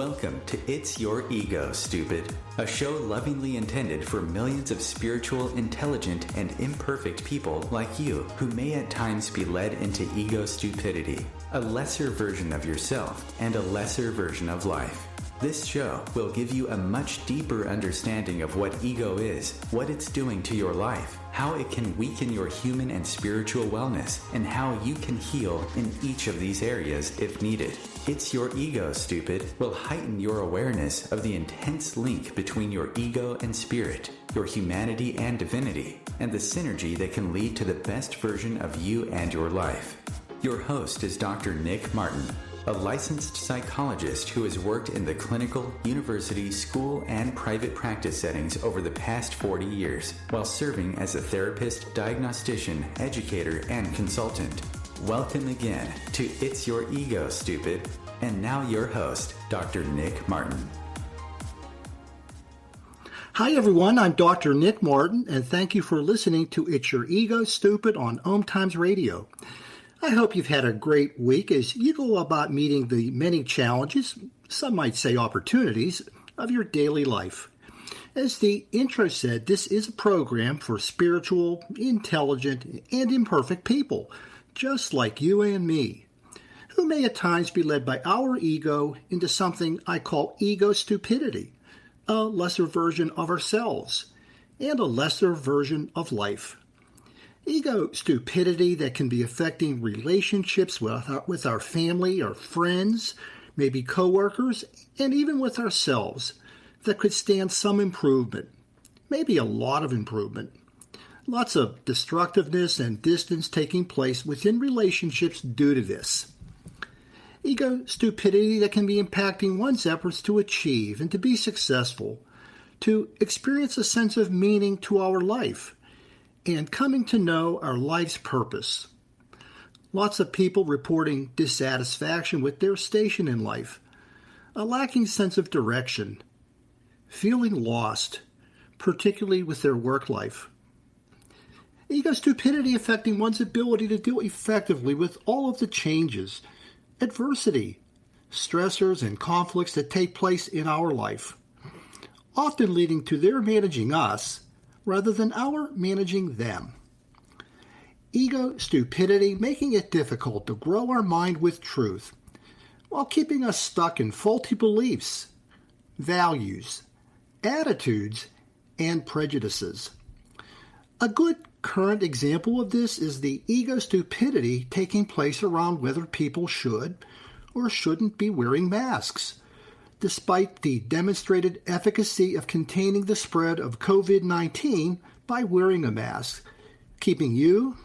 Welcome to It's Your Ego, Stupid, a show lovingly intended for millions of spiritual, intelligent, and imperfect people like you who may at times be led into ego stupidity, a lesser version of yourself and a lesser version of life. This show will give you a much deeper understanding of what ego is, what it's doing to your life, how it can weaken your human and spiritual wellness, and how you can heal in each of these areas if needed. It's Your Ego, Stupid will heighten your awareness of the intense link between your ego and spirit, your humanity and divinity, and the synergy that can lead to the best version of you and your life. Your host is Dr. Nick Martin, a licensed psychologist who has worked in the clinical, university, school, and private practice settings over the past 40 years, while serving as a therapist, diagnostician, educator, and consultant. Welcome again to It's Your Ego, Stupid. And now your host, Dr. Nick Martin. Hi everyone, I'm Dr. Nick Martin, and thank you for listening to It's Your Ego, Stupid on OMTimes Radio. I hope you've had a great week as you go about meeting the many challenges, some might say opportunities, of your daily life. As the intro said, this is a program for spiritual, intelligent, and imperfect people, just like you and me, who may at times be led by our ego into something I call ego stupidity, a lesser version of ourselves, and a lesser version of life. Ego stupidity that can be affecting relationships with our family, our friends, maybe coworkers, and even with ourselves that could stand some improvement, maybe a lot of improvement. Lots of destructiveness and distance taking place within relationships due to this. Ego stupidity that can be impacting one's efforts to achieve and to be successful, to experience a sense of meaning to our life, and coming to know our life's purpose. Lots of people reporting dissatisfaction with their station in life, a lacking sense of direction, feeling lost, particularly with their work life. Ego stupidity affecting one's ability to deal effectively with all of the changes, adversity, stressors, and conflicts that take place in our life, often leading to their managing us rather than our managing them. Ego stupidity making it difficult to grow our mind with truth while keeping us stuck in faulty beliefs, values, attitudes, and prejudices. A good current example of this is the ego stupidity taking place around whether people should or shouldn't be wearing masks, despite the demonstrated efficacy of containing the spread of COVID-19 by wearing a mask, keeping you,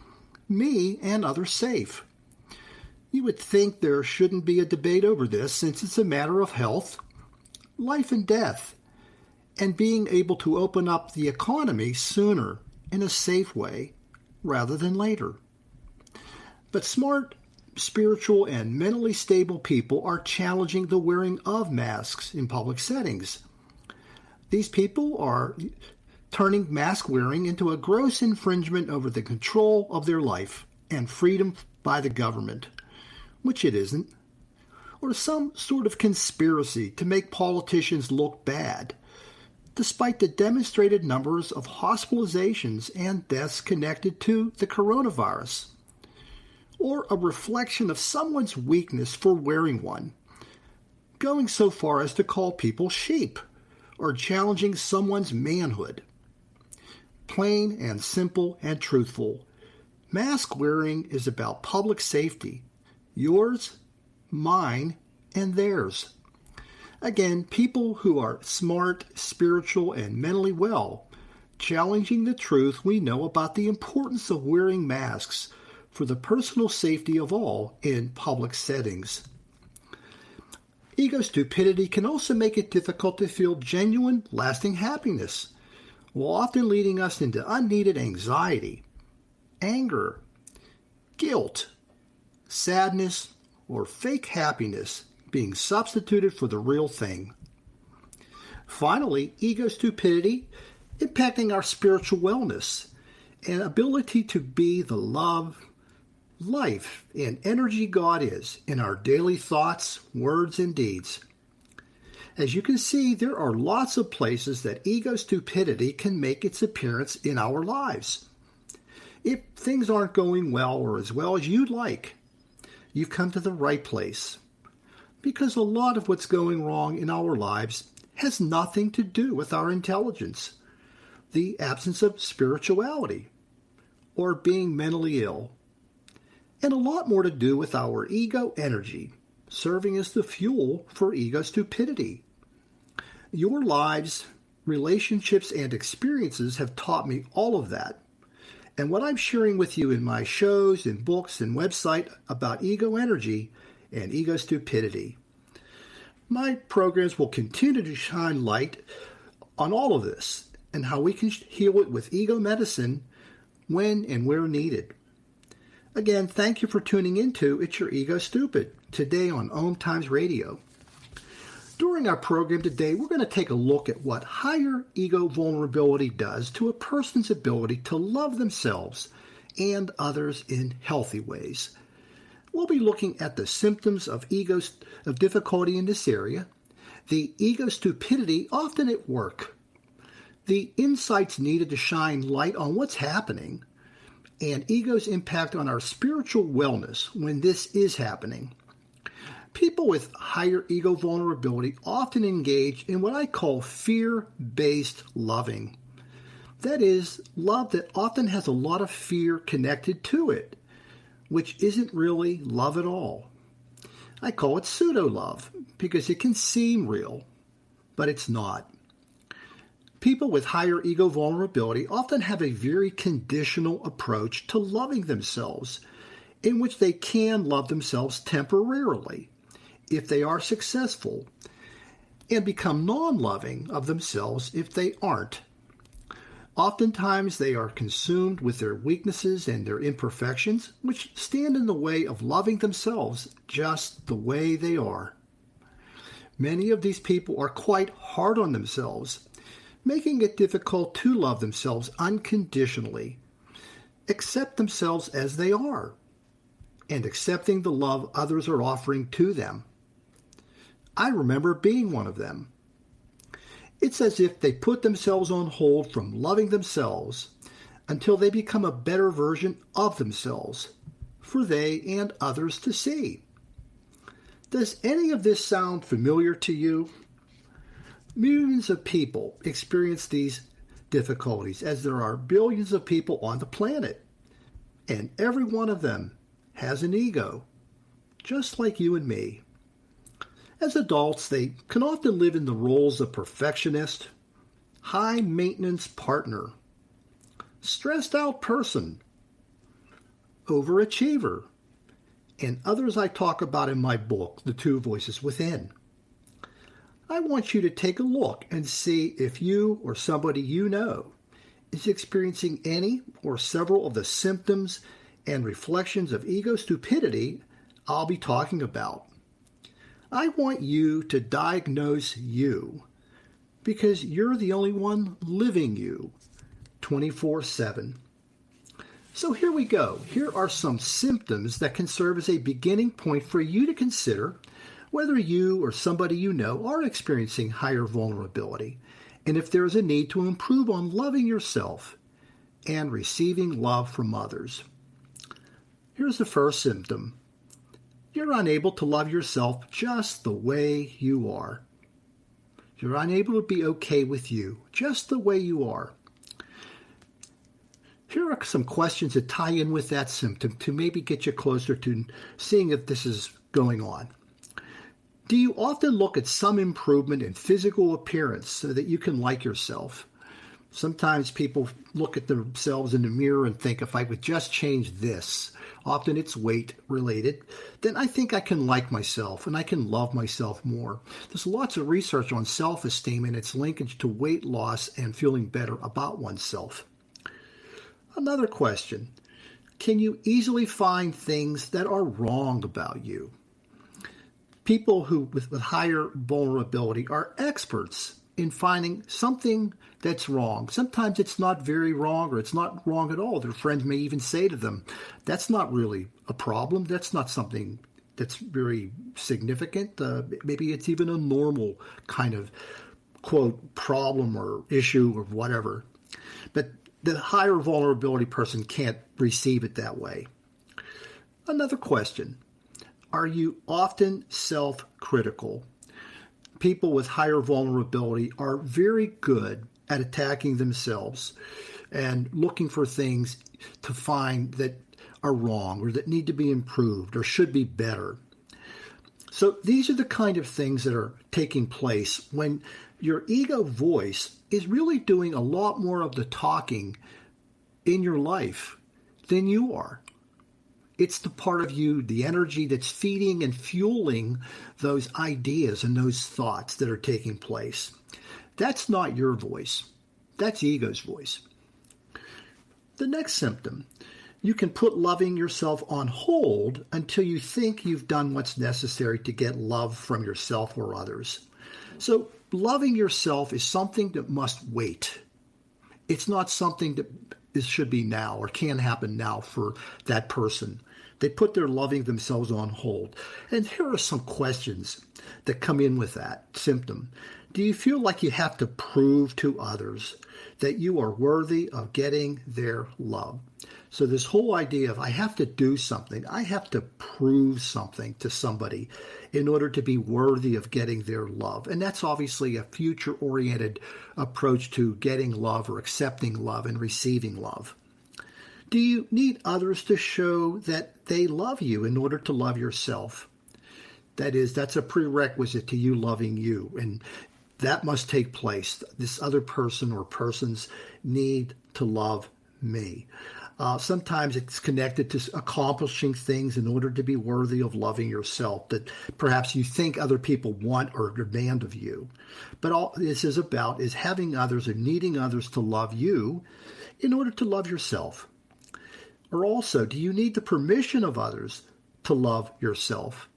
me, and others safe. You would think there shouldn't be a debate over this since it's a matter of health, life and death, and being able to open up the economy sooner in a safe way rather than later. But smart, spiritual, and mentally stable people are challenging the wearing of masks in public settings. These people are turning mask wearing into a gross infringement over the control of their life and freedom by the government, which it isn't, or some sort of conspiracy to make politicians look bad, despite the demonstrated numbers of hospitalizations and deaths connected to the coronavirus, or a reflection of someone's weakness for wearing one, going so far as to call people sheep, or challenging someone's manhood. Plain and simple and truthful, mask wearing is about public safety, yours, mine, and theirs. Again, people who are smart, spiritual, and mentally well, challenging the truth we know about the importance of wearing masks for the personal safety of all in public settings. Ego stupidity can also make it difficult to feel genuine, lasting happiness, while often leading us into unneeded anxiety, anger, guilt, sadness, or fake happiness being substituted for the real thing. Finally, ego stupidity impacting our spiritual wellness and ability to be the love, life, and energy God is in our daily thoughts, words, and deeds. As you can see, there are lots of places that ego stupidity can make its appearance in our lives. If things aren't going well or as well as you'd like, you've come to the right place. Because a lot of what's going wrong in our lives has nothing to do with our intelligence, the absence of spirituality, or being mentally ill, and a lot more to do with our ego energy, serving as the fuel for ego stupidity. Your lives, relationships, and experiences have taught me all of that. And what I'm sharing with you in my shows and books and website about ego energy and ego stupidity. My programs will continue to shine light on all of this and how we can heal it with ego medicine when and where needed. Again, thank you for tuning into It's Your Ego Stupid, today on OMTimes Radio. During our program today, we're going to take a look at what higher ego vulnerability does to a person's ability to love themselves and others in healthy ways. We'll be looking at the symptoms of difficulty in this area, the ego stupidity often at work, the insights needed to shine light on what's happening, and ego's impact on our spiritual wellness when this is happening. People with higher ego vulnerability often engage in what I call fear-based loving. That is, love that often has a lot of fear connected to it, which isn't really love at all. I call it pseudo-love because it can seem real, but it's not. People with higher ego vulnerability often have a very conditional approach to loving themselves, in which they can love themselves temporarily if they are successful, and become non-loving of themselves if they aren't. Oftentimes they are consumed with their weaknesses and their imperfections, which stand in the way of loving themselves just the way they are. Many of these people are quite hard on themselves, making it difficult to love themselves unconditionally, accept themselves as they are, and accepting the love others are offering to them. I remember being one of them. It's as if they put themselves on hold from loving themselves until they become a better version of themselves for they and others to see. Does any of this sound familiar to you? Millions of people experience these difficulties as there are billions of people on the planet, and every one of them has an ego, just like you and me. As adults, they can often live in the roles of perfectionist, high-maintenance partner, stressed-out person, overachiever, and others I talk about in my book, The Two Voices Within. I want you to take a look and see if you or somebody you know is experiencing any or several of the symptoms and reflections of ego stupidity I'll be talking about. I want you to diagnose you because you're the only one living you 24/7. So here we go. Here are some symptoms that can serve as a beginning point for you to consider whether you or somebody you know are experiencing higher vulnerability and if there is a need to improve on loving yourself and receiving love from others. Here's the first symptom. You're unable to love yourself just the way you are. You're unable to be okay with you just the way you are. Here are some questions that tie in with that symptom to maybe get you closer to seeing if this is going on. Do you often look at some improvement in physical appearance so that you can like yourself? Sometimes people look at themselves in the mirror and think, if I would just change this, often it's weight related, then I think I can like myself and I can love myself more. There's lots of research on self-esteem and its linkage to weight loss and feeling better about oneself. Another question, can you easily find things that are wrong about you? People who with higher vulnerability are experts in finding something that's wrong. Sometimes it's not very wrong or it's not wrong at all. Their friends may even say to them, that's not really a problem. That's not something that's very significant. Maybe it's even a normal kind of, quote, problem or issue or whatever. But the higher vulnerability person can't receive it that way. Another question. Are you often self-critical? People with higher vulnerability are very good at attacking themselves and looking for things to find that are wrong or that need to be improved or should be better. So these are the kind of things that are taking place when your ego voice is really doing a lot more of the talking in your life than you are. It's the part of you, the energy that's feeding and fueling those ideas and those thoughts that are taking place. That's not your voice. That's ego's voice. The next symptom, you can put loving yourself on hold until you think you've done what's necessary to get love from yourself or others. So loving yourself is something that must wait. It's not something that should be now or can happen now for that person. They put their loving themselves on hold. And here are some questions that come in with that symptom. Do you feel like you have to prove to others that you are worthy of getting their love? So this whole idea of I have to do something, I have to prove something to somebody in order to be worthy of getting their love. And that's obviously a future-oriented approach to getting love or accepting love and receiving love. Do you need others to show that they love you in order to love yourself? That is, that's a prerequisite to you loving you, and that must take place. This other person or persons need to love me. Sometimes it's connected to accomplishing things in order to be worthy of loving yourself that perhaps you think other people want or demand of you. But all this is about is having others or needing others to love you in order to love yourself. Or also, do you need the permission of others to love yourself?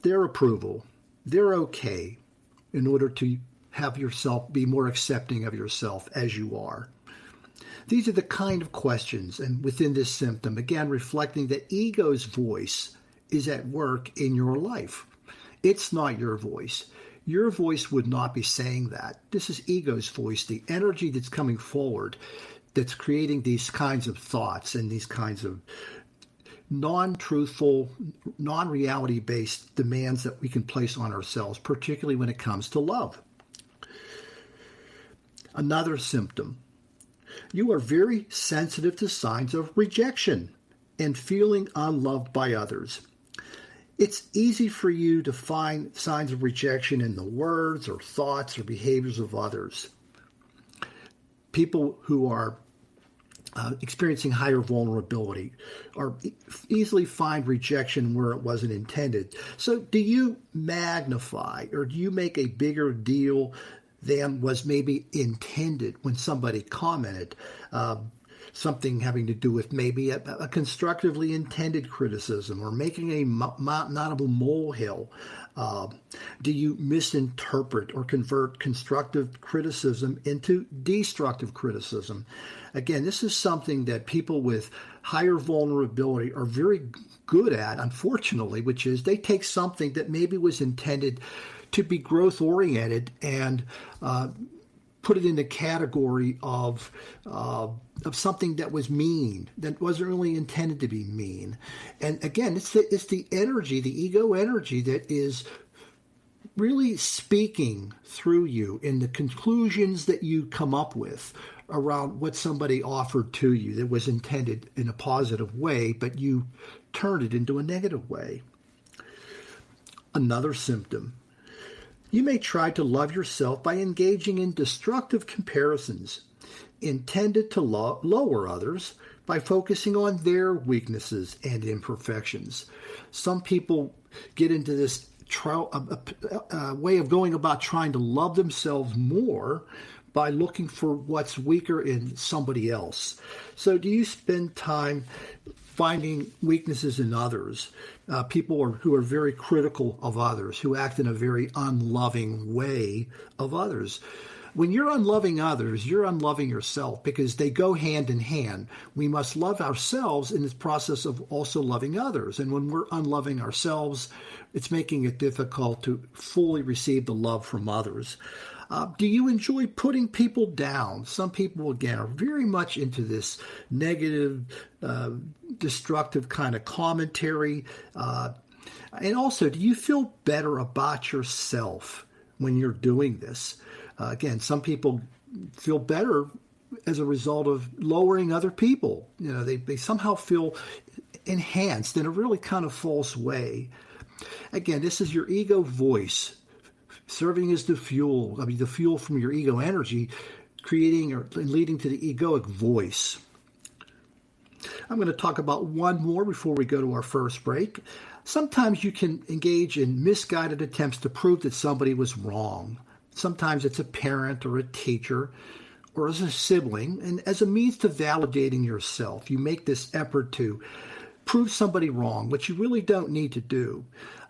Their approval, their okay, in order to have yourself be more accepting of yourself as you are. These are the kind of questions, and within this symptom, again, reflecting that ego's voice is at work in your life. It's not your voice. Your voice would not be saying that. This is ego's voice, the energy that's coming forward, that's creating these kinds of thoughts and these kinds of non-truthful, non-reality-based demands that we can place on ourselves, particularly when it comes to love. Another symptom. You are very sensitive to signs of rejection and feeling unloved by others. It's easy for you to find signs of rejection in the words or thoughts or behaviors of others. People who are experiencing higher vulnerability or easily find rejection where it wasn't intended. So do you magnify or do you make a bigger deal than was maybe intended when somebody commented something having to do with maybe a constructively intended criticism or making a mountain out of a molehill? Do you misinterpret or convert constructive criticism into destructive criticism? Again, this is something that people with higher vulnerability are very good at, unfortunately, which is they take something that maybe was intended to be growth-oriented and put it in the category of something that was mean, that wasn't really intended to be mean. And again, it's the energy, the ego energy that is really speaking through you in the conclusions that you come up with around what somebody offered to you that was intended in a positive way, but you turned it into a negative way. Another symptom. You may try to love yourself by engaging in destructive comparisons intended to lower others by focusing on their weaknesses and imperfections. Some people get into this way of going about trying to love themselves more by looking for what's weaker in somebody else. So do you spend time finding weaknesses in others, people who are very critical of others, who act in a very unloving way of others? When you're unloving others, you're unloving yourself because they go hand in hand. We must love ourselves in this process of also loving others. And when we're unloving ourselves, it's making it difficult to fully receive the love from others. Do you enjoy putting people down? Some people, again, are very much into this negative, destructive kind of commentary. And also, do you feel better about yourself when you're doing this? Again, some people feel better as a result of lowering other people. They somehow feel enhanced in a really kind of false way. Again, this is your ego voice serving as the fuel from your ego energy, creating or leading to the egoic voice. I'm going to talk about one more before we go to our first break. Sometimes you can engage in misguided attempts to prove that somebody was wrong. Sometimes it's a parent or a teacher or as a sibling, and as a means to validating yourself, you make this effort to prove somebody wrong, which you really don't need to do.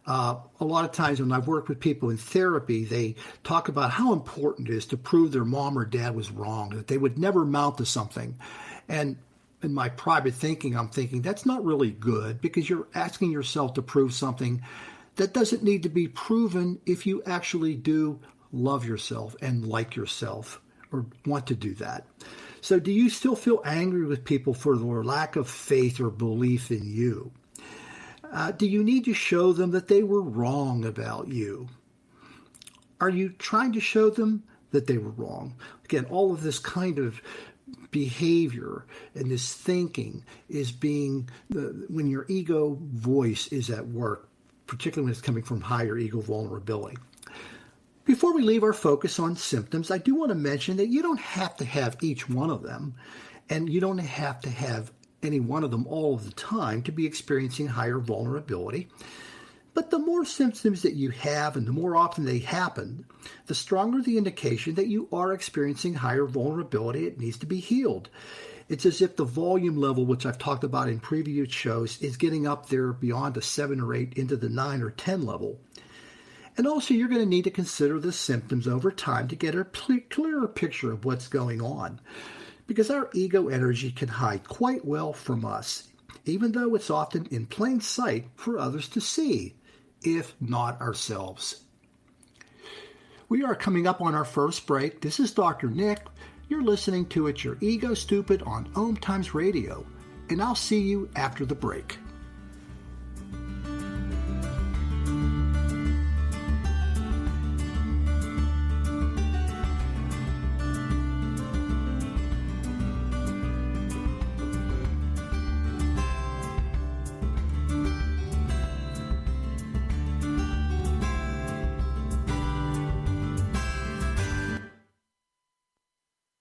A lot of times when I've worked with people in therapy, they talk about how important it is to prove their mom or dad was wrong, that they would never amount to something. And in my private thinking, I'm thinking that's not really good because you're asking yourself to prove something that doesn't need to be proven if you actually do love yourself and like yourself or want to do that. So do you still feel angry with people for their lack of faith or belief in you? Do you need to show them that they were wrong about you? Are you trying to show them that they were wrong? Again, all of this kind of behavior and this thinking is when your ego voice is at work, particularly when it's coming from higher ego vulnerability. Before we leave our focus on symptoms, I do want to mention that you don't have to have each one of them, and you don't have to have any one of them all of the time to be experiencing higher vulnerability. But the more symptoms that you have and the more often they happen, the stronger the indication that you are experiencing higher vulnerability. It needs to be healed. It's as if the volume level, which I've talked about in previous shows, is getting up there beyond a 7 or 8 into the 9 or 10 level. And also, you're going to need to consider the symptoms over time to get a clearer picture of what's going on. Because our ego energy can hide quite well from us, even though it's often in plain sight for others to see, if not ourselves. We are coming up on our first break. This is Dr. Nick. You're listening to It's Your Ego Stupid on OMTimes Radio, and I'll see you after the break.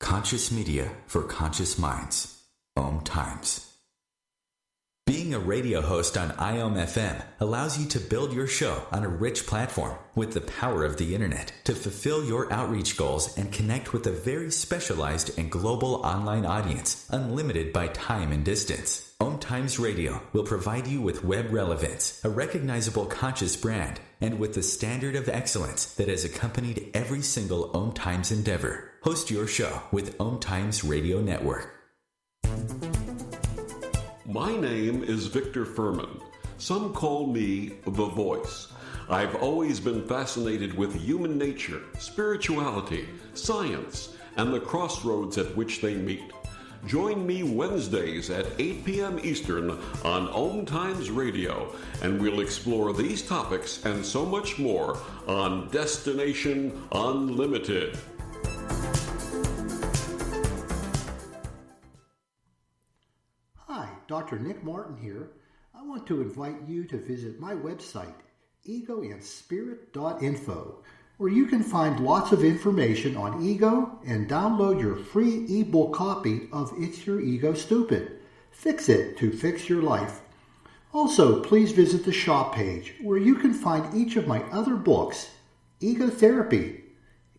Conscious media for conscious minds. OMTimes. Being a radio host on IOM-FM allows you to build your show on a rich platform with the power of the internet to fulfill your outreach goals and connect with a very specialized and global online audience, unlimited by time and distance. OMTimes Radio will provide you with web relevance, a recognizable conscious brand, and with the standard of excellence that has accompanied every single OMTimes endeavor. Host your show with OMTimes Radio Network. My name is Victor Furman. Some call me The Voice. I've always been fascinated with human nature, spirituality, science, and the crossroads at which they meet. Join me Wednesdays at 8 p.m. Eastern on OMTimes Radio, and we'll explore these topics and so much more on Destination Unlimited. Hi, Dr. Nick Martin here. I want to invite you to visit my website, egoandspirit.info, where you can find lots of information on ego and download your free ebook copy of It's Your Ego Stupid. Fix it to fix your life. Also, please visit the shop page where you can find each of my other books, Ego Therapy,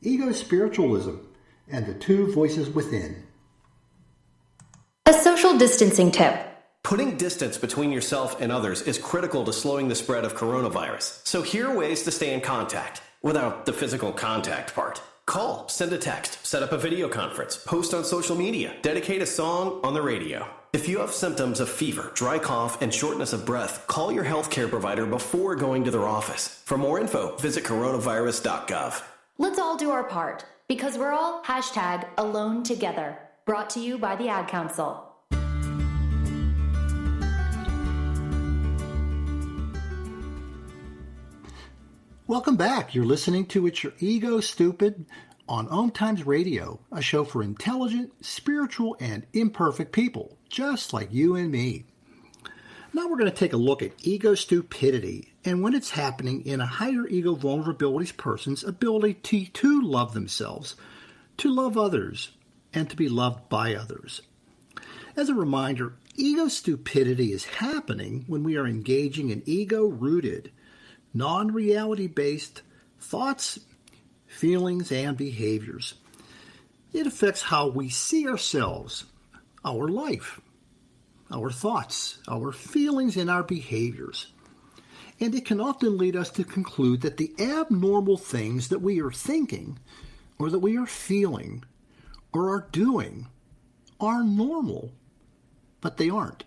Ego Spiritualism, and The Two Voices Within. A social distancing tip. Putting distance between yourself and others is critical to slowing the spread of coronavirus. So here are ways to stay in contact without the physical contact part. call, send a text, set up a video conference, post on social media, dedicate a song on the radio. If you have symptoms of fever, dry cough, and shortness of breath, call your healthcare provider before going to their office. For more info, visit coronavirus.gov. Let's all do our part, because we're all #alone together. Brought to you by the Ad Council. Welcome back. You're listening to It's Your Ego Stupid on OMTimes Radio, a show for intelligent, spiritual, and imperfect people, just like you and me. Now we're going to take a look at ego stupidity and when it's happening in a higher ego vulnerabilities person's ability to love themselves, to love others, and to be loved by others. As a reminder, ego stupidity is happening when we are engaging in ego-rooted, non-reality-based thoughts, feelings, and behaviors. It affects how we see ourselves, our life, our thoughts, our feelings, and our behaviors. And it can often lead us to conclude that the abnormal things that we are thinking, or that we are feeling, or are doing, are normal, but they aren't.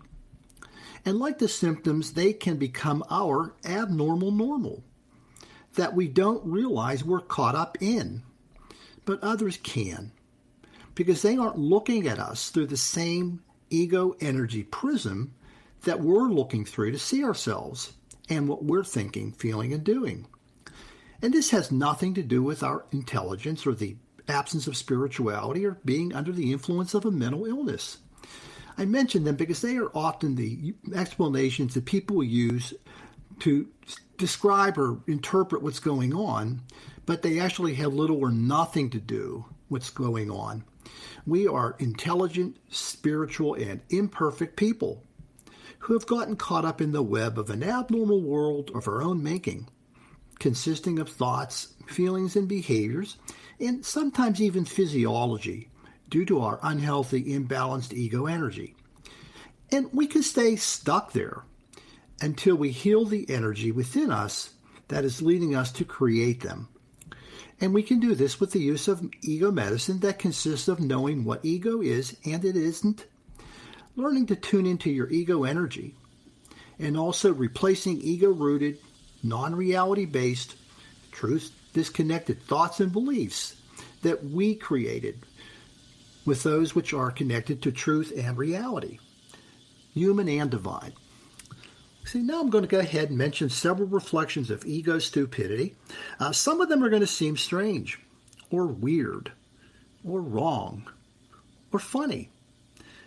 And like the symptoms, they can become our abnormal normal that we don't realize we're caught up in. But others can, because they aren't looking at us through the same ego energy prism that we're looking through to see ourselves and what we're thinking, feeling, and doing. And this has nothing to do with our intelligence or the absence of spirituality or being under the influence of a mental illness. I mention them because they are often the explanations that people use to describe or interpret what's going on, but they actually have little or nothing to do with what's going on. We are intelligent, spiritual, and imperfect people who have gotten caught up in the web of an abnormal world of our own making, consisting of thoughts, feelings, and behaviors, and sometimes even physiology, due to our unhealthy, imbalanced ego energy. And we can stay stuck there until we heal the energy within us that is leading us to create them. And we can do this with the use of ego medicine that consists of knowing what ego is and it isn't, learning to tune into your ego energy, and also replacing ego-rooted, non-reality-based, truth-disconnected thoughts and beliefs that we created with those which are connected to truth and reality, human and divine. See, now I'm going to go ahead and mention several reflections of ego stupidity. Some of them are going to seem strange, or weird, or wrong, or funny.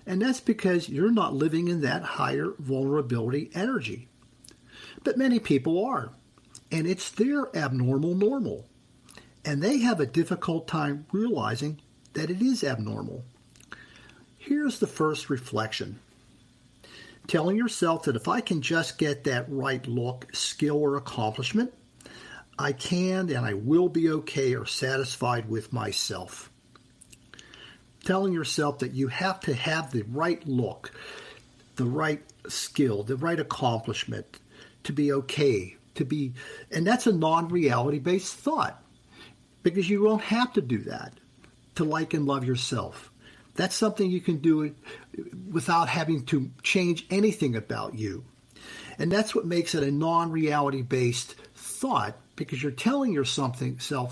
And that's because you're not living in that higher vulnerability energy. But many people are, and it's their abnormal normal. And they have a difficult time realizing that it is abnormal. Here's the first reflection. Telling yourself that if I can just get that right look, skill, or accomplishment, I can and I will be okay or satisfied with myself. Telling yourself that you have to have the right look, the right skill, the right accomplishment to be okay, and that's a non-reality based thought, because you won't have to do that to like and love yourself. That's something you can do without having to change anything about you. And that's what makes it a non-reality based thought, because you're telling yourself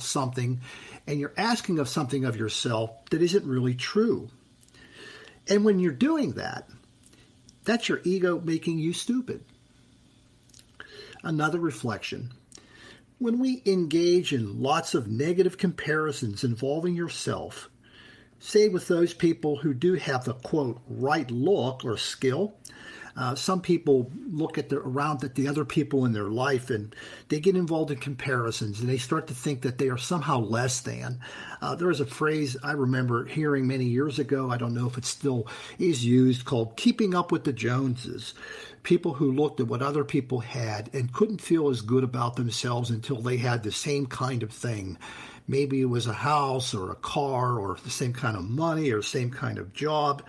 something and you're asking of something of yourself that isn't really true. And when you're doing that, that's your ego making you stupid. Another reflection. When we engage in lots of negative comparisons involving yourself, say with those people who do have the, quote, right look or skill, some people look at the other people in their life and they get involved in comparisons and they start to think that they are somehow less than. There is a phrase I remember hearing many years ago, I don't know if it still is used, called keeping up with the Joneses. People who looked at what other people had and couldn't feel as good about themselves until they had the same kind of thing. Maybe it was a house or a car or the same kind of money or same kind of job,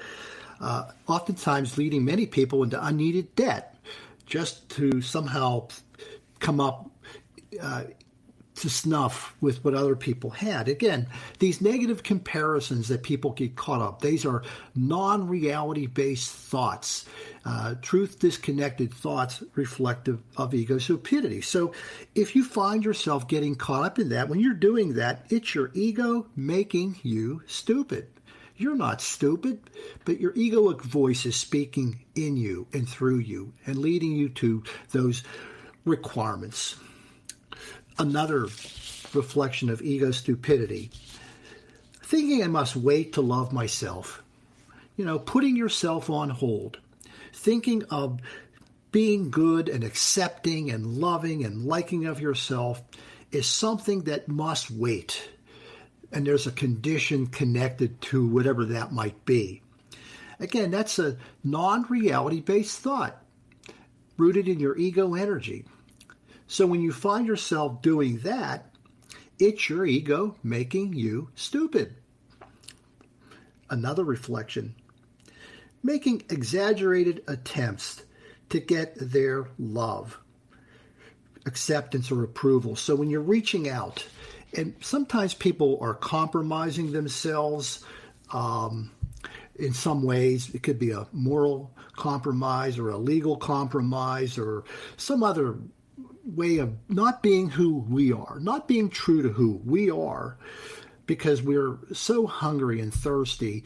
oftentimes leading many people into unneeded debt just to somehow come up to snuff with what other people had. Again, these negative comparisons that people get caught up, these are non-reality based thoughts, truth-disconnected thoughts reflective of ego stupidity. So if you find yourself getting caught up in that, when you're doing that, it's your ego making you stupid. You're not stupid, but your egoic voice is speaking in you and through you and leading you to those requirements. Another reflection of ego stupidity. Thinking I must wait to love myself. Putting yourself on hold. Thinking of being good and accepting and loving and liking of yourself is something that must wait. And there's a condition connected to whatever that might be. Again, that's a non-reality based thought rooted in your ego energy. So when you find yourself doing that, it's your ego making you stupid. Another reflection. Making exaggerated attempts to get their love, acceptance, or approval. So when you're reaching out, and sometimes people are compromising themselves in some ways. It could be a moral compromise or a legal compromise or some other way of not being who we are, not being true to who we are, because we're so hungry and thirsty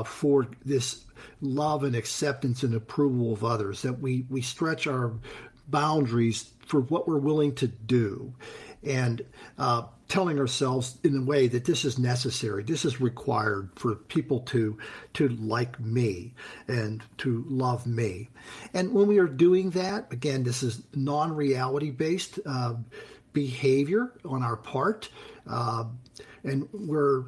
for this love and acceptance and approval of others that we stretch our boundaries for what we're willing to do, and telling ourselves in a way that this is necessary, this is required for people to like me and to love me. And when we are doing that, again, this is non-reality based behavior on our part, and we're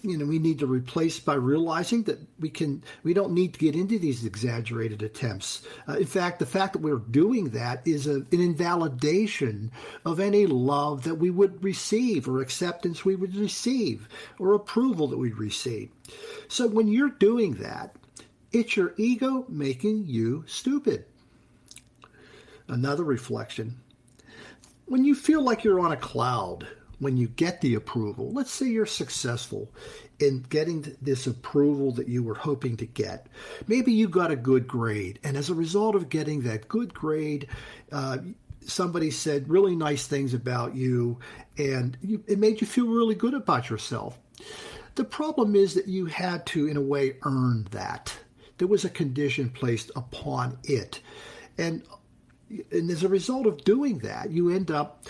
we need to replace by realizing that we don't need to get into these exaggerated attempts. In fact, the fact that we're doing that is an invalidation of any love that we would receive or acceptance we would receive or approval that we'd receive. So when you're doing that, it's your ego making you stupid. Another reflection. When you feel like you're on a cloud, when you get the approval, let's say you're successful in getting this approval that you were hoping to get. Maybe you got a good grade, and as a result of getting that good grade, somebody said really nice things about you, and it made you feel really good about yourself. The problem is that you had to, in a way, earn that. There was a condition placed upon it. And as a result of doing that, you end up,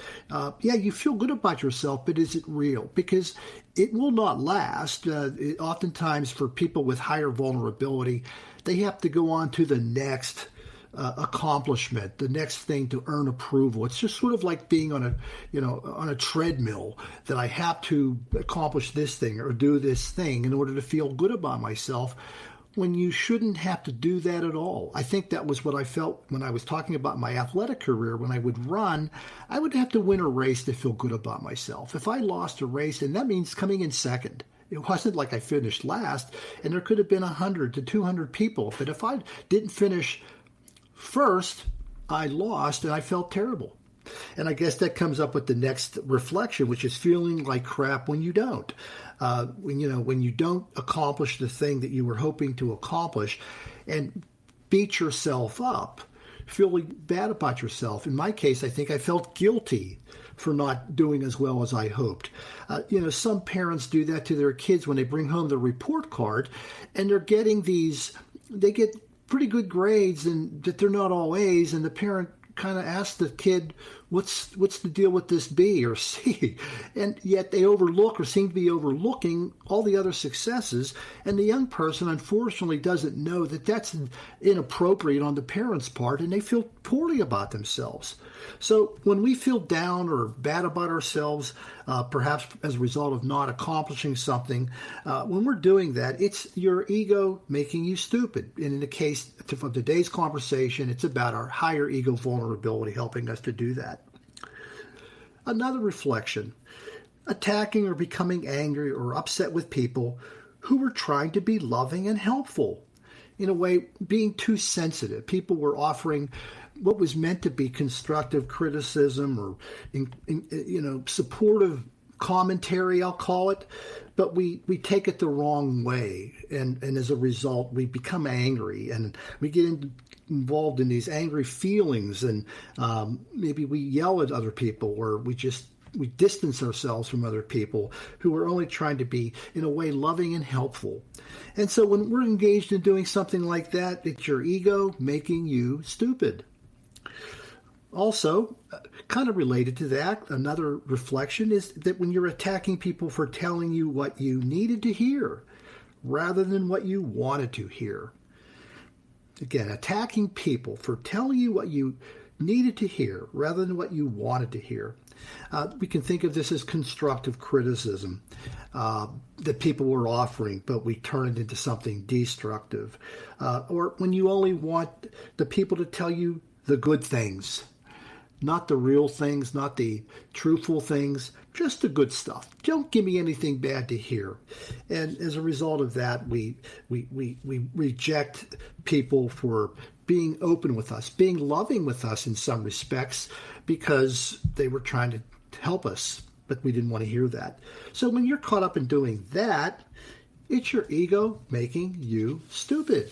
you feel good about yourself, but is it real? Because it will not last. Oftentimes for people with higher vulnerability, they have to go on to the next accomplishment, the next thing to earn approval. It's just sort of like being on a treadmill, that I have to accomplish this thing or do this thing in order to feel good about myself, when you shouldn't have to do that at all. I think that was what I felt when I was talking about my athletic career. When I would run, I would have to win a race to feel good about myself. If I lost a race, and that means coming in second. It wasn't like I finished last, and there could have been 100 to 200 people. But if I didn't finish first, I lost, and I felt terrible. And I guess that comes up with the next reflection, which is feeling like crap when you don't. When you don't accomplish the thing that you were hoping to accomplish, and beat yourself up, feeling bad about yourself. In my case, I think I felt guilty for not doing as well as I hoped. Some parents do that to their kids when they bring home the report card, and they get pretty good grades, and that they're not all A's, and the parent kind of asks the kid, what's the deal with this B or C? And yet they overlook or seem to be overlooking all the other successes. And the young person, unfortunately, doesn't know that that's inappropriate on the parent's part, and they feel poorly about themselves. So when we feel down or bad about ourselves, perhaps as a result of not accomplishing something, when we're doing that, it's your ego making you stupid. And in the case of today's conversation, it's about our higher ego vulnerability helping us to do that. Another reflection, attacking or becoming angry or upset with people who were trying to be loving and helpful. In a way, being too sensitive. People were offering what was meant to be constructive criticism or supportive commentary, I'll call it, but we take it the wrong way, and as a result we become angry, and we get involved in these angry feelings, and maybe we yell at other people, or we distance ourselves from other people who are only trying to be, in a way, loving and helpful. And so when we're engaged in doing something like that, it's your ego making you stupid. Also, kind of related to that, another reflection is that when you're attacking people for telling you what you needed to hear rather than what you wanted to hear. Again, attacking people for telling you what you needed to hear rather than what you wanted to hear. We can think of this as constructive criticism that people were offering, but we turn it into something destructive. Or when you only want the people to tell you the good things, not the real things, not the truthful things, just the good stuff. Don't give me anything bad to hear. And as a result of that, we reject people for being open with us, being loving with us in some respects, because they were trying to help us, but we didn't want to hear that. So when you're caught up in doing that, it's your ego making you stupid.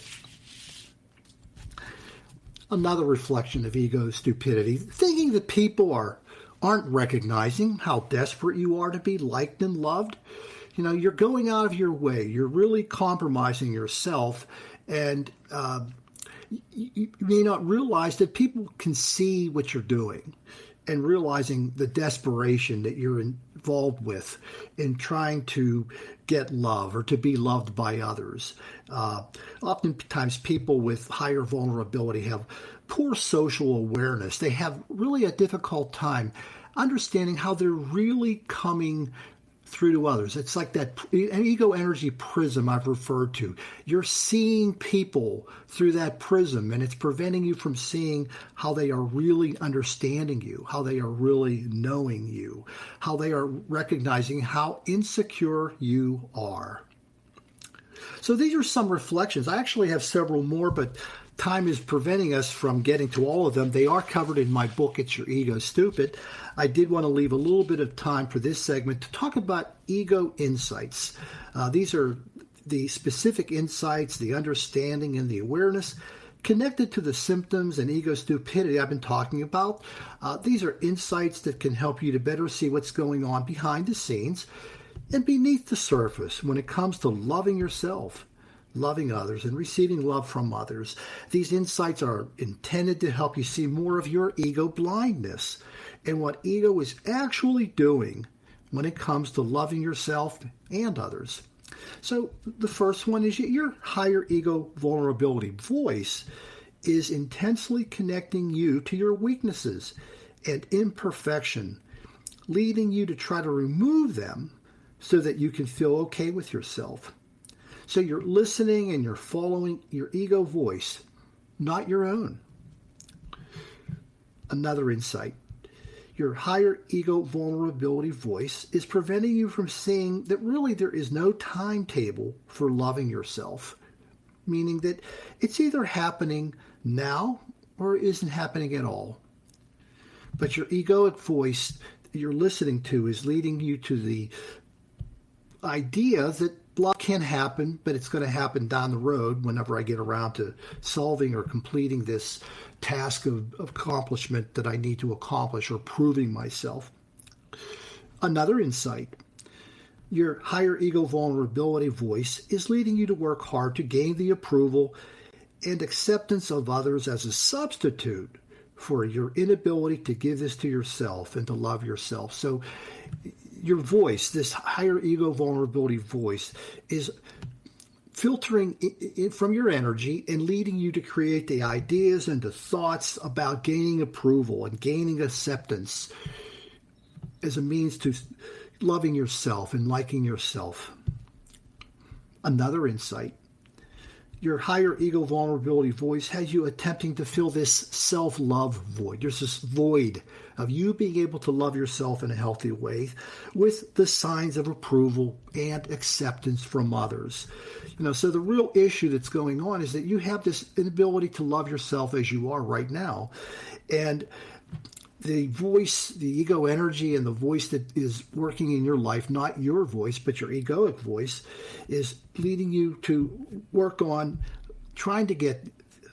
Another reflection of ego stupidity, thinking that people aren't recognizing how desperate you are to be liked and loved. You're going out of your way. You're really compromising yourself, and you may not realize that people can see what you're doing, and realizing the desperation that you're involved with in trying to get love or to be loved by others. Oftentimes people with higher vulnerability have poor social awareness. They have really a difficult time understanding how they're really coming through to others. It's like that ego energy prism I've referred to. You're seeing people through that prism, and it's preventing you from seeing how they are really understanding you, how they are really knowing you, how they are recognizing how insecure you are. So these are some reflections. I actually have several more, but time is preventing us from getting to all of them. They are covered in my book, It's Your Ego Stupid. I did want to leave a little bit of time for this segment to talk about ego insights. These are the specific insights, the understanding, and the awareness connected to the symptoms and ego stupidity I've been talking about. These are insights that can help you to better see what's going on behind the scenes and beneath the surface when it comes to loving yourself, loving others, and receiving love from others. These insights are intended to help you see more of your ego blindness and what ego is actually doing when it comes to loving yourself and others. So the first one is your higher ego vulnerability voice is intensely connecting you to your weaknesses and imperfection, leading you to try to remove them so that you can feel okay with yourself. So you're listening and you're following your ego voice, not your own. Another insight. Your higher ego vulnerability voice is preventing you from seeing that really there is no timetable for loving yourself, meaning that it's either happening now or it isn't happening at all. But your egoic voice that you're listening to is leading you to the idea that love can happen, but it's going to happen down the road whenever I get around to solving or completing this task of accomplishment that I need to accomplish or proving myself. Another insight. Your higher ego vulnerability voice is leading you to work hard to gain the approval and acceptance of others as a substitute for your inability to give this to yourself and to love yourself. So your voice, this higher ego vulnerability voice, is filtering from your energy and leading you to create the ideas and the thoughts about gaining approval and gaining acceptance as a means to loving yourself and liking yourself. Another insight. Your higher ego vulnerability voice has you attempting to fill this self-love void. There's this void of you being able to love yourself in a healthy way with the signs of approval and acceptance from others. So the real issue that's going on is that you have this inability to love yourself as you are right now. And the voice, the ego energy, and the voice that is working in your life, not your voice, but your egoic voice, is leading you to work on trying to get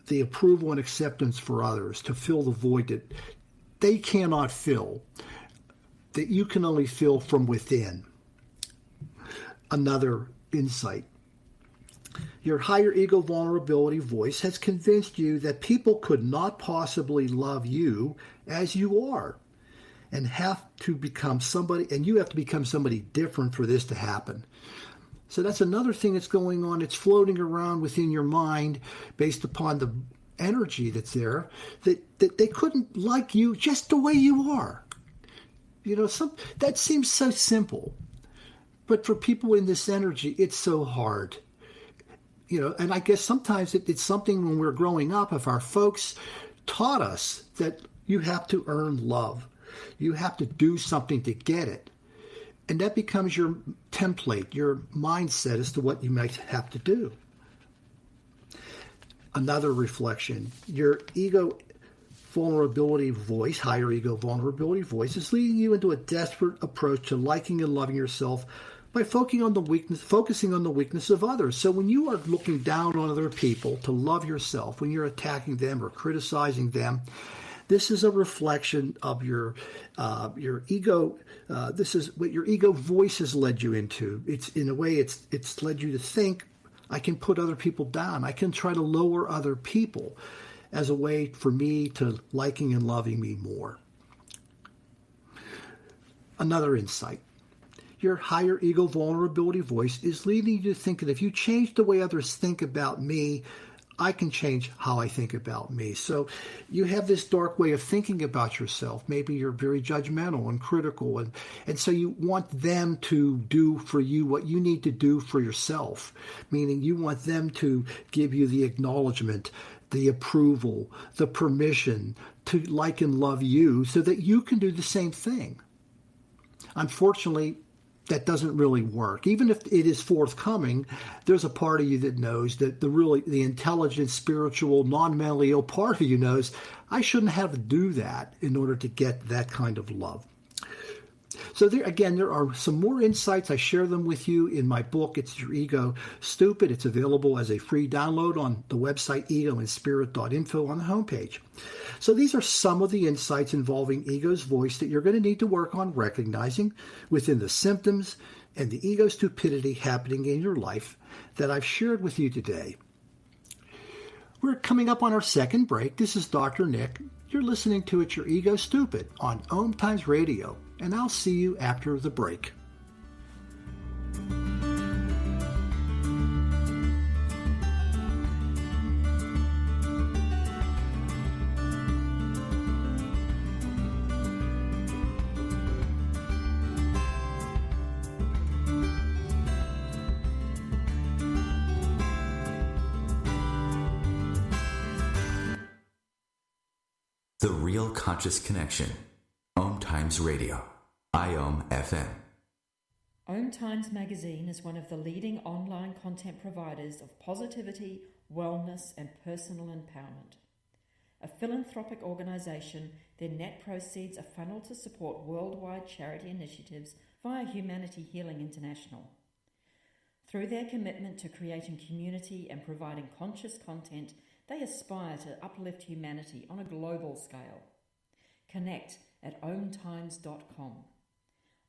the approval and acceptance for others, to fill the void that they cannot fill, that you can only fill from within. Another insight. Your higher ego vulnerability voice has convinced you that people could not possibly love you as you are, and have to become somebody, and you have to become somebody different for this to happen. So that's another thing that's going on. It's floating around within your mind based upon the energy that's there, that they couldn't like you just the way you are. That seems so simple, but for people in this energy, it's so hard. And I guess sometimes it's something when we're growing up, if our folks taught us that you have to earn love, you have to do something to get it. And that becomes your template, your mindset as to what you might have to do. Another reflection, your ego vulnerability voice, higher ego vulnerability voice, is leading you into a desperate approach to liking and loving yourself by focusing on the weakness of others. So when you are looking down on other people to love yourself, when you're attacking them or criticizing them, this is a reflection of your ego. This is what your ego voice has led you into. It's in a way, it's led you to think, I can put other people down. I can try to lower other people as a way for me to liking and loving me more. Another insight. Your higher ego vulnerability voice is leading you to think that if you change the way others think about me, I can change how I think about me. So you have this dark way of thinking about yourself. Maybe you're very judgmental and critical, and so you want them to do for you what you need to do for yourself, meaning you want them to give you the acknowledgement, the approval, the permission to like and love you so that you can do the same thing. Unfortunately, that doesn't really work. Even if it is forthcoming, there's a part of you that knows that the intelligent, spiritual, non-mentally ill part of you knows I shouldn't have to do that in order to get that kind of love. So there are some more insights. I share them with you in my book, It's Your Ego Stupid. It's available as a free download on the website egoandspirit.info on the homepage. So these are some of the insights involving ego's voice that you're going to need to work on recognizing within the symptoms and the ego stupidity happening in your life that I've shared with you today. We're coming up on our second break. This is Dr. Nick. You're listening to It's Your Ego Stupid on OMTimes Radio, and I'll see you after the break. The Real Conscious Connection. OMTimes Radio. IOM FM. OMTimes magazine is one of the leading online content providers of positivity, wellness, and personal empowerment. A philanthropic organisation, their net proceeds are funneled to support worldwide charity initiatives via Humanity Healing International. Through their commitment to creating community and providing conscious content, they aspire to uplift humanity on a global scale. Connect at OMTimes.com.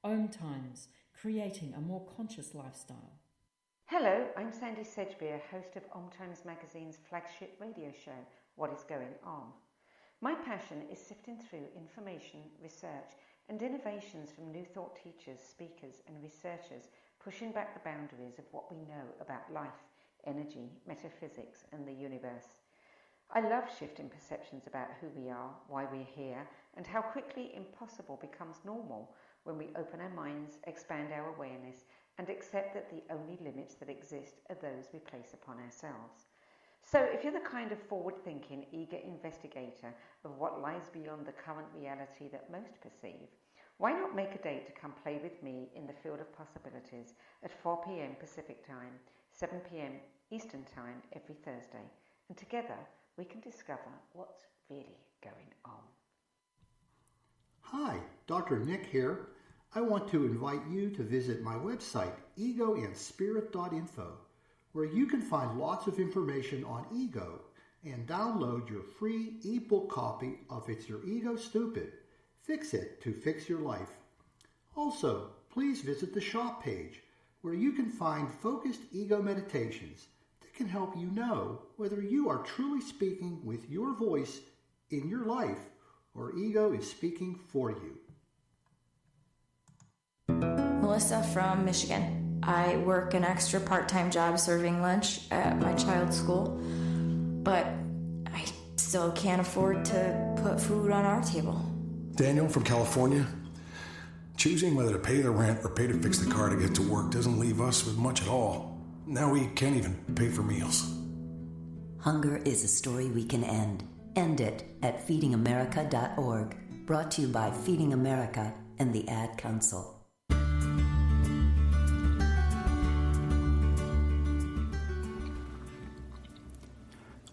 OMTimes, creating a more conscious lifestyle. Hello, I'm Sandy Sedgbeer, host of OMTimes Magazine's flagship radio show, What is Going On? My passion is sifting through information, research, and innovations from New Thought teachers, speakers, and researchers pushing back the boundaries of what we know about life, energy, metaphysics, and the universe. I love shifting perceptions about who we are, why we're here, and how quickly impossible becomes normal when we open our minds, expand our awareness, and accept that the only limits that exist are those we place upon ourselves. So if you're the kind of forward-thinking, eager investigator of what lies beyond the current reality that most perceive, why not make a date to come play with me in the field of possibilities at 4 p.m. Pacific Time, 7 p.m. Eastern Time every Thursday, and together we can discover what's really going on. Hi, Dr. Nick here. I want to invite you to visit my website, egoandspirit.info, where you can find lots of information on ego and download your free ebook copy of It's Your Ego Stupid? Fix It to Fix Your Life. Also, please visit the shop page, where you can find focused ego meditations that can help you know whether you are truly speaking with your voice in your life or ego is speaking for you. Melissa from Michigan. I work an extra part-time job serving lunch at my child's school, but I still can't afford to put food on our table. Daniel from California. Choosing whether to pay the rent or pay to fix the car to get to work doesn't leave us with much at all. Now we can't even pay for meals. Hunger is a story we can end. End it at feedingamerica.org. Brought to you by Feeding America and the Ad Council.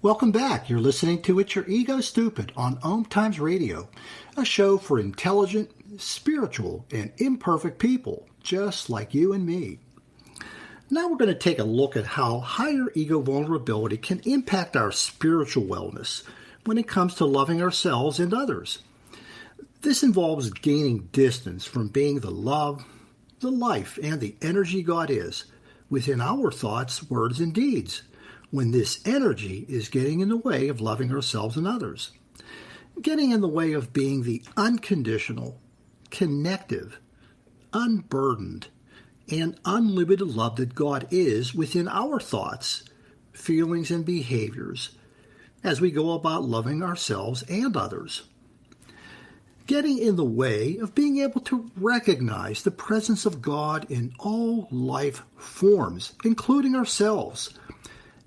Welcome back. You're listening to It's Your Ego Stupid on OMTimes Radio, a show for intelligent, spiritual, and imperfect people, just like you and me. Now we're going to take a look at how higher ego vulnerability can impact our spiritual wellness when it comes to loving ourselves and others. This involves gaining distance from being the love, the life, and the energy God is within our thoughts, words, and deeds, when this energy is getting in the way of loving ourselves and others, getting in the way of being the unconditional, connective, unburdened, and unlimited love that God is within our thoughts, feelings, and behaviors as we go about loving ourselves and others. Getting in the way of being able to recognize the presence of God in all life forms, including ourselves,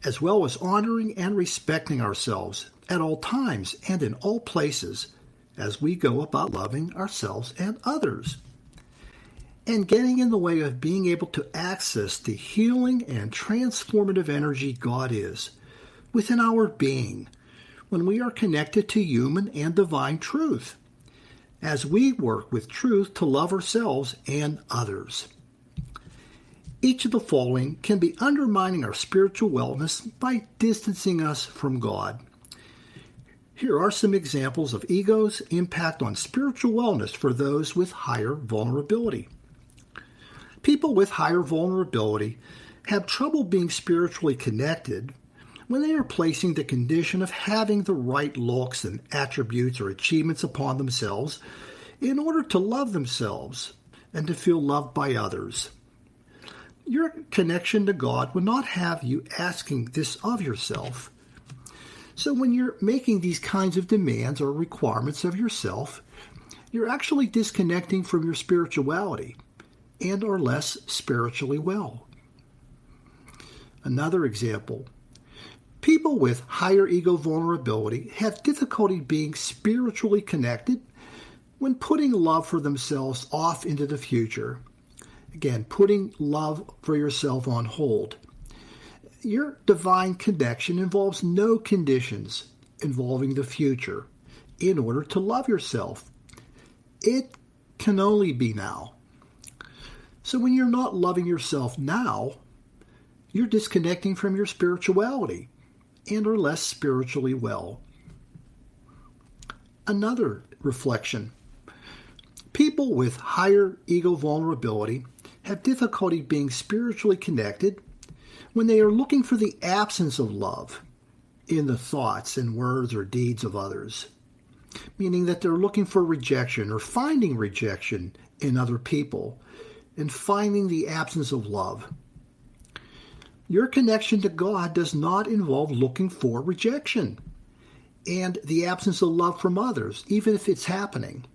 as well as honoring and respecting ourselves at all times and in all places as we go about loving ourselves and others. And getting in the way of being able to access the healing and transformative energy God is within our being when we are connected to human and divine truth, as we work with truth to love ourselves and others. Each of the following can be undermining our spiritual wellness by distancing us from God. Here are some examples of ego's impact on spiritual wellness for those with higher vulnerability. People with higher vulnerability have trouble being spiritually connected when they are placing the condition of having the right looks and attributes or achievements upon themselves in order to love themselves and to feel loved by others. Your connection to God will not have you asking this of yourself. So when you're making these kinds of demands or requirements of yourself, you're actually disconnecting from your spirituality and are less spiritually well. Another example, people with higher ego vulnerability have difficulty being spiritually connected when putting love for themselves off into the future. Again, putting love for yourself on hold. Your divine connection involves no conditions involving the future in order to love yourself. It can only be now. So when you're not loving yourself now, you're disconnecting from your spirituality and are less spiritually well. Another reflection. People with higher ego vulnerability have difficulty being spiritually connected when they are looking for the absence of love in the thoughts and words or deeds of others, meaning that they're looking for rejection or finding rejection in other people and finding the absence of love. Your connection to God does not involve looking for rejection and the absence of love from others, even if it's happening.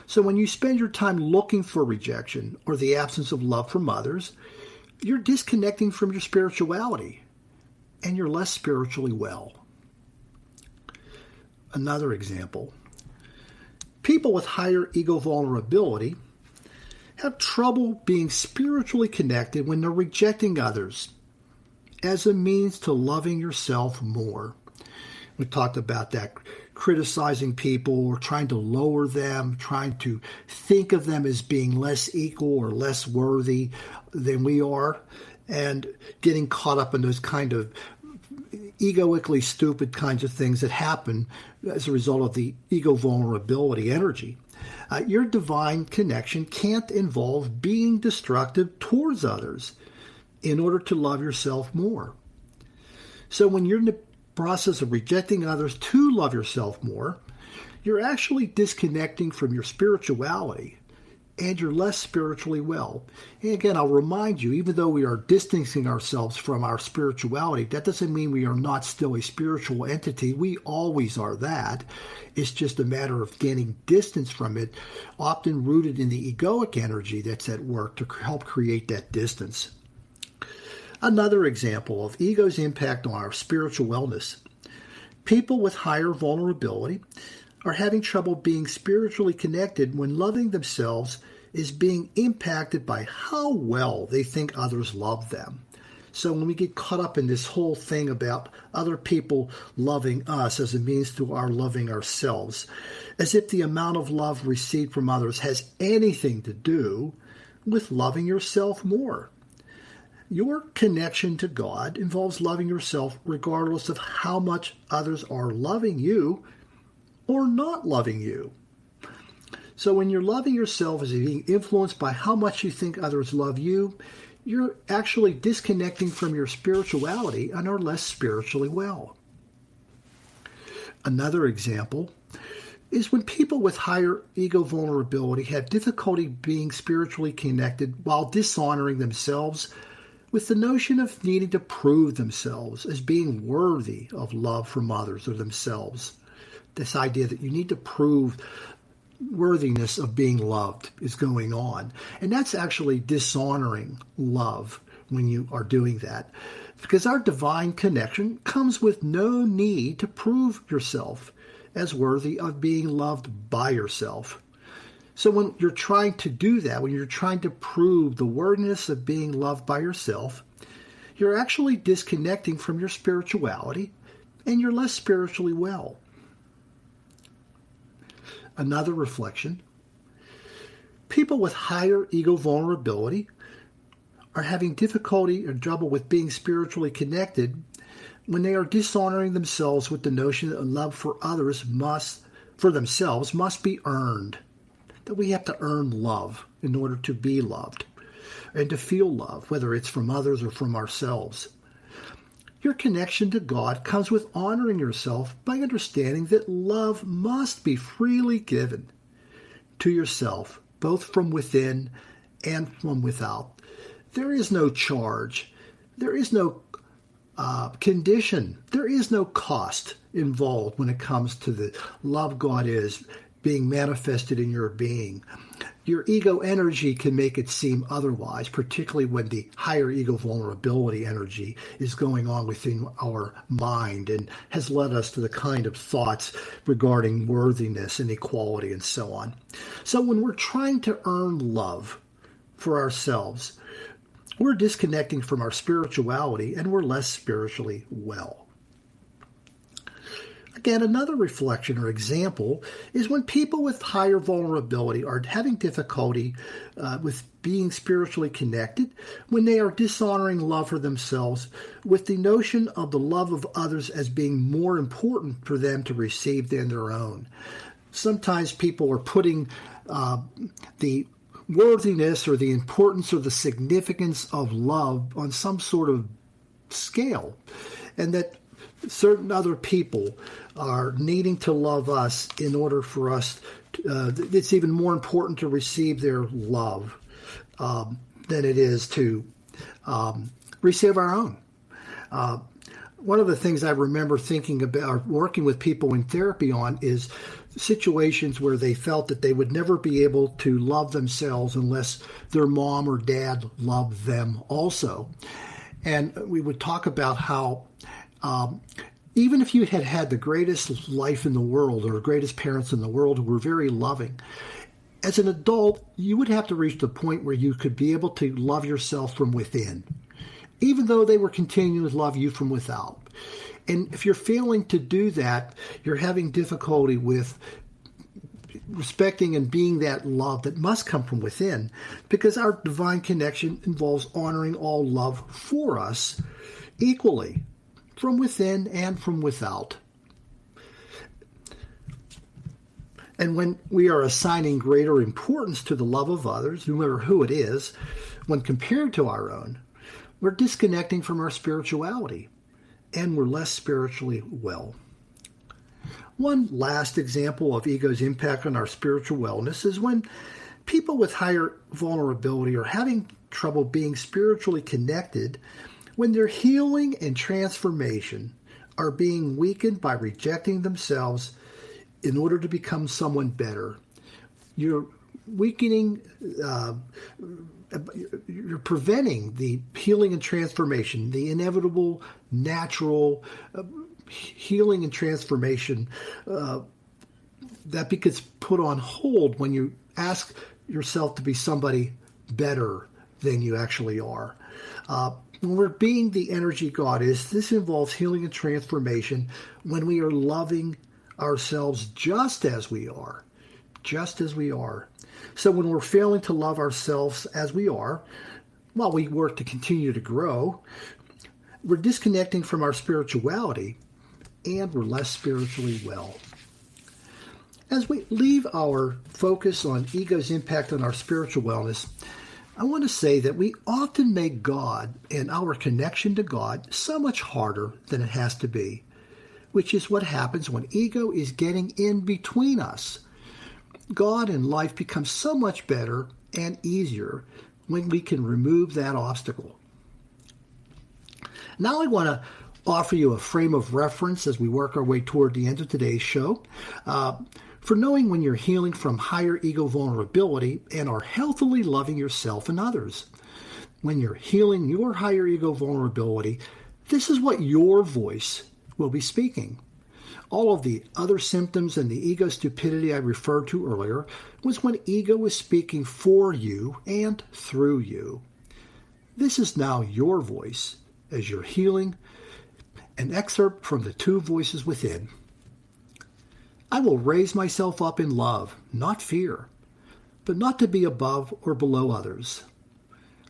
So when you spend your time looking for rejection or the absence of love from others, you're disconnecting from your spirituality and you're less spiritually well. Another example. People with higher ego vulnerability have trouble being spiritually connected when they're rejecting others as a means to loving yourself more. We talked about that, criticizing people or trying to lower them, trying to think of them as being less equal or less worthy than we are, and getting caught up in those kind of egoically stupid kinds of things that happen as a result of the ego vulnerability energy. Your divine connection can't involve being destructive towards others in order to love yourself more. So when you're in the process of rejecting others to love yourself more, you're actually disconnecting from your spirituality, and you're less spiritually well. And again, I'll remind you, even though we are distancing ourselves from our spirituality, that doesn't mean we are not still a spiritual entity. We always are that. It's just a matter of gaining distance from it, often rooted in the egoic energy that's at work to help create that distance. Another example of ego's impact on our spiritual wellness. People with higher vulnerability are having trouble being spiritually connected when loving themselves is being impacted by how well they think others love them. So when we get caught up in this whole thing about other people loving us as a means to our loving ourselves, as if the amount of love received from others has anything to do with loving yourself more. Your connection to God involves loving yourself regardless of how much others are loving you or not loving you. So when you're loving yourself as being influenced by how much you think others love you, you're actually disconnecting from your spirituality and are less spiritually well. Another example is when people with higher ego vulnerability have difficulty being spiritually connected while dishonoring themselves with the notion of needing to prove themselves as being worthy of love from others or themselves. This idea that you need to prove worthiness of being loved is going on. And that's actually dishonoring love when you are doing that. Because our divine connection comes with no need to prove yourself as worthy of being loved by yourself. So when you're trying to do that, when you're trying to prove the worthiness of being loved by yourself, you're actually disconnecting from your spirituality and you're less spiritually well. Another reflection. People with higher ego vulnerability are having difficulty or trouble with being spiritually connected when they are dishonoring themselves with the notion that love for others for themselves must be earned. That we have to earn love in order to be loved and to feel love, whether it's from others or from ourselves. Your connection to God comes with honoring yourself by understanding that love must be freely given to yourself, both from within and from without. There is no charge. There is no condition. There is no cost involved when it comes to the love God is being manifested in your being. Your ego energy can make it seem otherwise, particularly when the higher ego vulnerability energy is going on within our mind and has led us to the kind of thoughts regarding worthiness and equality and so on. So when we're trying to earn love for ourselves, we're disconnecting from our spirituality and we're less spiritually well. Again, another reflection or example is when people with higher vulnerability are having difficulty with being spiritually connected, when they are dishonoring love for themselves with the notion of the love of others as being more important for them to receive than their own. Sometimes people are putting the worthiness or the importance or the significance of love on some sort of scale, and that certain other people are needing to love us in order for us it's even more important to receive their love than it is to receive our own. One of the things I remember thinking about working with people in therapy on is situations where they felt that they would never be able to love themselves unless their mom or dad loved them also. And we would talk about how Even if you had had the greatest life in the world or greatest parents in the world who were very loving, as an adult, you would have to reach the point where you could be able to love yourself from within, even though they were continuing to love you from without. And if you're failing to do that, you're having difficulty with respecting and being that love that must come from within, because our divine connection involves honoring all love for us equally, from within and from without. And when we are assigning greater importance to the love of others, no matter who it is, when compared to our own, we're disconnecting from our spirituality, and we're less spiritually well. One last example of ego's impact on our spiritual wellness is when people with higher vulnerability are having trouble being spiritually connected, when their healing and transformation are being weakened by rejecting themselves in order to become someone better. You're weakening, you're preventing the healing and transformation, the inevitable, natural healing and transformation that gets put on hold when you ask yourself to be somebody better than you actually are. When we're being the energy God is, this involves healing and transformation when we are loving ourselves just as we are. So when we're failing to love ourselves as we are, while we work to continue to grow, we're disconnecting from our spirituality, and we're less spiritually well. As we leave our focus on ego's impact on our spiritual wellness, I want to say that we often make God and our connection to God so much harder than it has to be, which is what happens when ego is getting in between us. God and life becomes so much better and easier when we can remove that obstacle. Now I want to offer you a frame of reference as we work our way toward the end of today's show. For knowing when you're healing from higher ego vulnerability and are healthily loving yourself and others. When you're healing your higher ego vulnerability, this is what your voice will be speaking. All of the other symptoms and the ego stupidity I referred to earlier was when ego was speaking for you and through you. This is now your voice as you're healing. An excerpt from the two voices within. I will raise myself up in love, not fear, but not to be above or below others.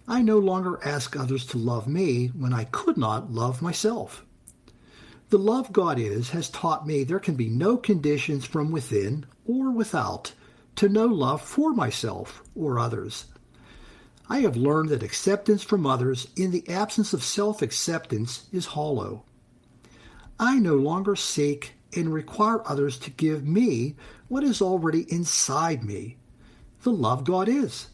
I no longer ask others to love me when I could not love myself. The love God is has taught me there can be no conditions from within or without to know love for myself or others. I have learned that acceptance from others in the absence of self-acceptance is hollow. I no longer seek and require others to give me what is already inside me, the love God is.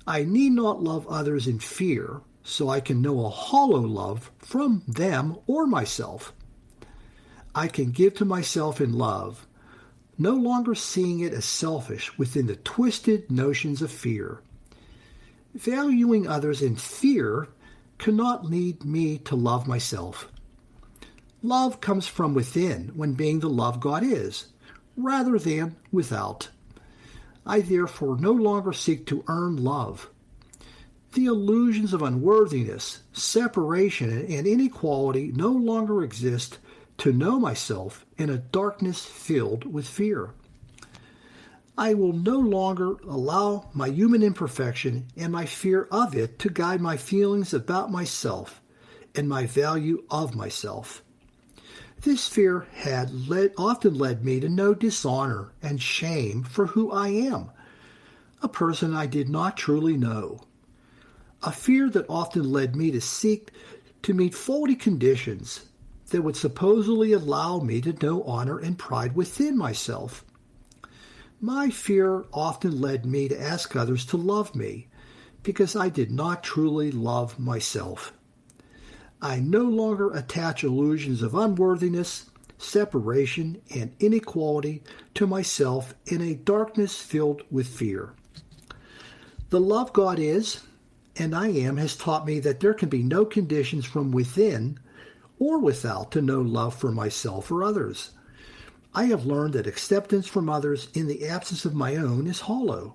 I need not love others in fear, so I can know a hollow love from them or myself. I can give to myself in love, no longer seeing it as selfish within the twisted notions of fear. Valuing others in fear cannot lead me to love myself. Love comes from within when being the love God is, rather than without. I therefore no longer seek to earn love. The illusions of unworthiness, separation, and inequality no longer exist to know myself in a darkness filled with fear. I will no longer allow my human imperfection and my fear of it to guide my feelings about myself and my value of myself. This fear had often led me to know dishonor and shame for who I am, a person I did not truly know. A fear that often led me to seek to meet faulty conditions that would supposedly allow me to know honor and pride within myself. My fear often led me to ask others to love me because I did not truly love myself. I no longer attach illusions of unworthiness, separation, and inequality to myself in a darkness filled with fear. The love God is, and I am, has taught me that there can be no conditions from within or without to know love for myself or others. I have learned that acceptance from others in the absence of my own is hollow.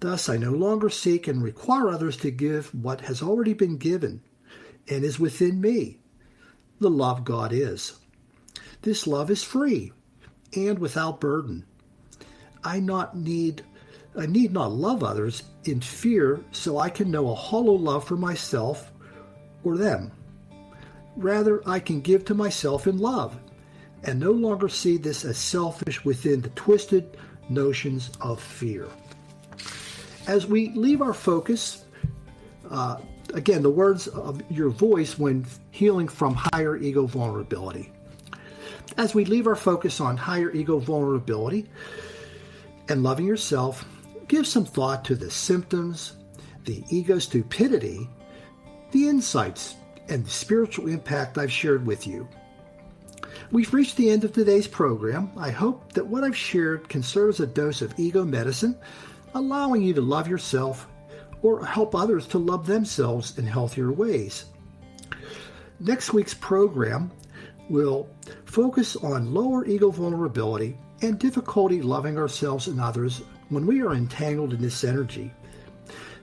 Thus, I no longer seek and require others to give what has already been given and is within me, the love God is. This love is free and without burden. I need not love others in fear so I can know a hollow love for myself or them. Rather, I can give to myself in love and no longer see this as selfish within the twisted notions of fear. As we leave our focus, again, the words of your voice when healing from higher ego vulnerability. As we leave our focus on higher ego vulnerability and loving yourself, give some thought to the symptoms, the ego stupidity, the insights, and the spiritual impact I've shared with you. We've reached the end of today's program. I hope that what I've shared can serve as a dose of ego medicine, allowing you to love yourself or help others to love themselves in healthier ways. Next week's program will focus on lower ego vulnerability and difficulty loving ourselves and others when we are entangled in this energy.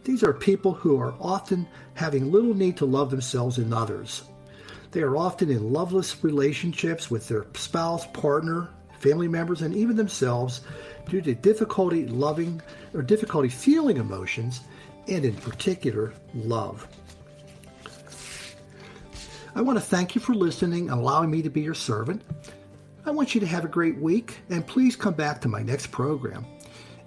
These are people who are often having little need to love themselves and others. They are often in loveless relationships with their spouse, partner, family members, and even themselves due to difficulty loving or difficulty feeling emotions, and in particular, love. I want to thank you for listening and allowing me to be your servant. I want you to have a great week, and please come back to my next program.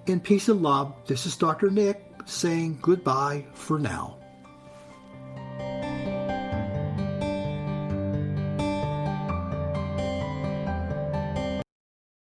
In peace and love, this is Dr. Nick saying goodbye for now.